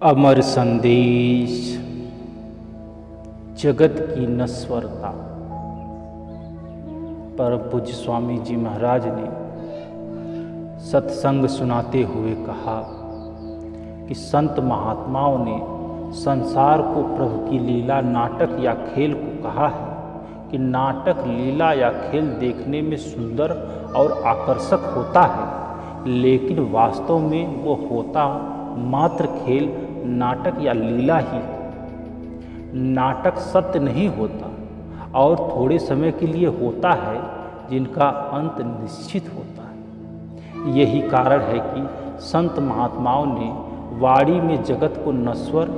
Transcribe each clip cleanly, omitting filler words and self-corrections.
अमर संदेश। जगत की नश्वरता। परम पूज्य स्वामी जी महाराज ने सत्संग सुनाते हुए कहा कि संत महात्माओं ने संसार को प्रभु की लीला, नाटक या खेल को कहा है कि नाटक, लीला या खेल देखने में सुंदर और आकर्षक होता है, लेकिन वास्तव में वो होता मात्र खेल, नाटक या लीला ही है। नाटक सत्य नहीं होता और थोड़े समय के लिए होता है, जिनका अंत निश्चित होता है। यही कारण है कि संत महात्माओं ने वाणी में जगत को नश्वर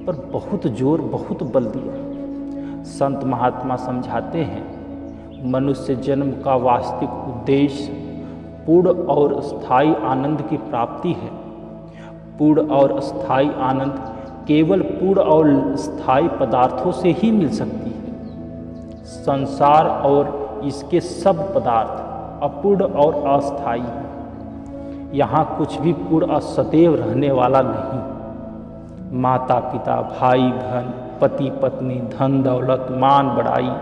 पर बहुत जोर, बहुत बल दिया। संत महात्मा समझाते हैं, मनुष्य जन्म का वास्तविक उद्देश्य पूर्ण और स्थायी आनंद की प्राप्ति है। पूर्ण और स्थायी आनंद केवल पूर्ण और स्थायी पदार्थों से ही मिल सकती है। संसार और इसके सब पदार्थ अपूर्ण और अस्थायी हैं। यहाँ कुछ भी पूर्ण और सदैव रहने वाला नहीं। माता पिता, भाई बहन, पति पत्नी, धन दौलत, मान बढ़ाई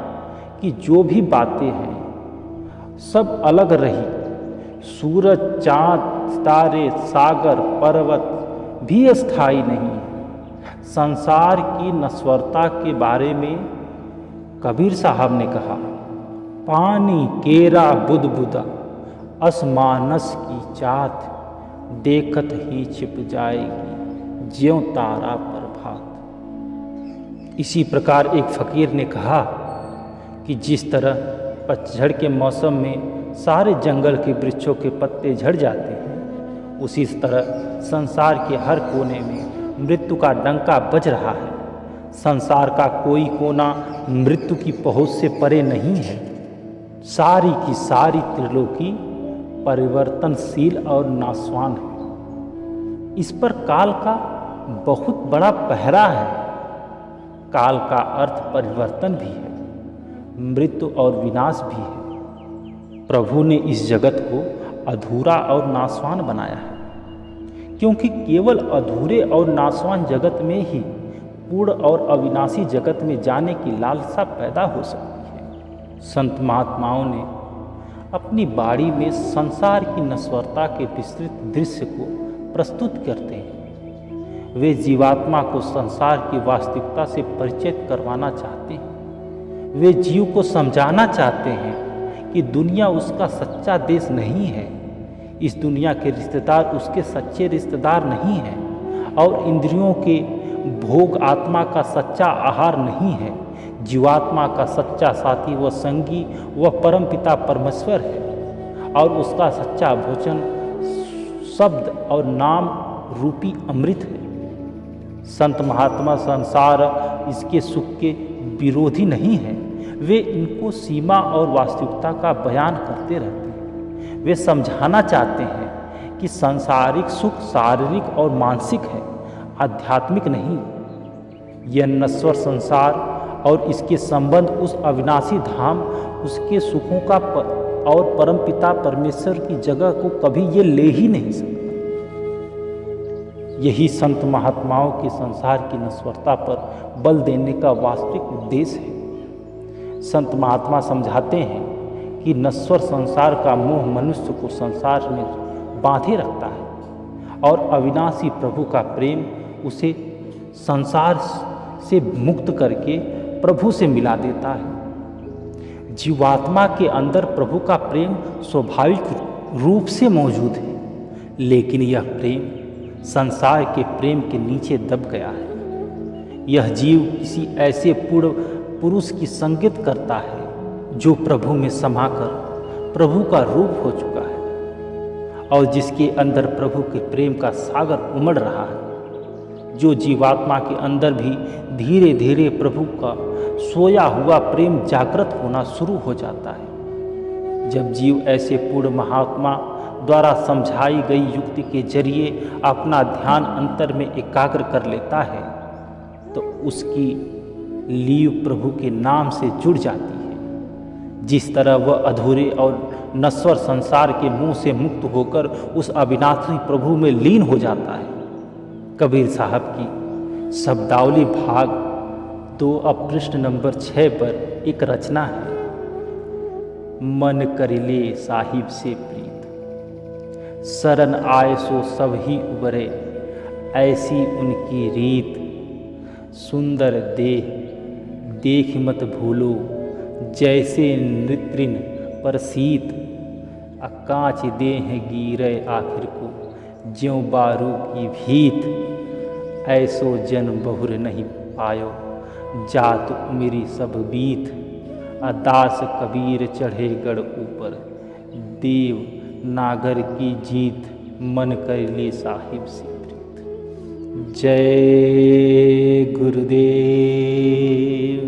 की जो भी बातें हैं, सब अलग रही। सूरज, चाँद, सितारे, सागर, पर्वत भी अस्थायी नहीं है। संसार की नश्वरता के बारे में कबीर साहब ने कहा, पानी केरा बुदबुदा असमानस की चात, देखत ही छिप जाएगी ज्यों तारा प्रभात। इसी प्रकार एक फकीर ने कहा कि जिस तरह पतझड़ के मौसम में सारे जंगल के वृक्षों के पत्ते झड़ जाते हैं, उसी तरह संसार के हर कोने में मृत्यु का डंका बज रहा है। संसार का कोई कोना मृत्यु की पहुंच से परे नहीं है। सारी की सारी त्रिलोकी परिवर्तनशील और नाशवान है। इस पर काल का बहुत बड़ा पहरा है। काल का अर्थ परिवर्तन भी है, मृत्यु और विनाश भी है। प्रभु ने इस जगत को अधूरा और नाशवान बनाया है, क्योंकि केवल अधूरे और नाशवान जगत में ही पूर्ण और अविनाशी जगत में जाने की लालसा पैदा हो सकती है। संत महात्माओं ने अपनी वाणी में संसार की नश्वरता के विस्तृत दृश्य को प्रस्तुत करते हैं। वे जीवात्मा को संसार की वास्तविकता से परिचित करवाना चाहते हैं। वे जीव को समझाना चाहते हैं कि दुनिया उसका सच्चा देश नहीं है। इस दुनिया के रिश्तेदार उसके सच्चे रिश्तेदार नहीं हैं, और इंद्रियों के भोग आत्मा का सच्चा आहार नहीं है। जीवात्मा का सच्चा साथी व संगी वह परमपिता परमेश्वर है, और उसका सच्चा भोजन शब्द और नाम रूपी अमृत है। संत महात्मा संसार इसके सुख के विरोधी नहीं है। वे इनको सीमा और वास्तविकता का बयान करते रहते हैं। वे समझाना चाहते हैं कि सांसारिक सुख शारीरिक और मानसिक है, आध्यात्मिक नहीं। यह नश्वर संसार और इसके संबंध उस अविनाशी धाम, उसके सुखों का और परमपिता परमेश्वर की जगह को कभी ये ले ही नहीं सकता। यही संत महात्माओं के संसार की नश्वरता पर बल देने का वास्तविक उद्देश्य है। संत महात्मा समझाते हैं कि नश्वर संसार का मोह मनुष्य को संसार में बांधे रखता है, और अविनाशी प्रभु का प्रेम उसे संसार से मुक्त करके प्रभु से मिला देता है। जीवात्मा के अंदर प्रभु का प्रेम स्वाभाविक रूप से मौजूद है, लेकिन यह प्रेम संसार के प्रेम के नीचे दब गया है। यह जीव किसी ऐसे पूर्ण पुरुष की संगत करता है जो प्रभु में समाकर प्रभु का रूप हो चुका है, और जिसके अंदर प्रभु के प्रेम का सागर उमड़ रहा है। जो जीवात्मा के अंदर भी धीरे धीरे प्रभु का सोया हुआ प्रेम जागृत होना शुरू हो जाता है। जब जीव ऐसे पूर्ण महात्मा द्वारा समझाई गई युक्ति के जरिए अपना ध्यान अंतर में एकाग्र कर लेता है, तो उसकी लीव प्रभु के नाम से जुड़ जाती है। जिस तरह वह अधूरे और नश्वर संसार के मुंह से मुक्त होकर उस अविनाशी प्रभु में लीन हो जाता है, कबीर साहब की शब्दावली भाग 2 अब पृष्ठ नंबर 6 पर एक रचना है। मन करिले साहिब से प्रीत, शरण आए सो सब ही उबरे, ऐसी उनकी रीत। सुंदर देह देख मत भूलो, जैसे नृतृण पर शीत। कांच देह गिरे आखिर को, ज्यों बारू की भीत। ऐसो जन बहुर नहीं पायो, जात मेरी सब बीत। दास कबीर चढ़े गढ़ ऊपर, देव नागर की जीत। मन कर ले साहिब से प्रीत। जय गुरुदेव।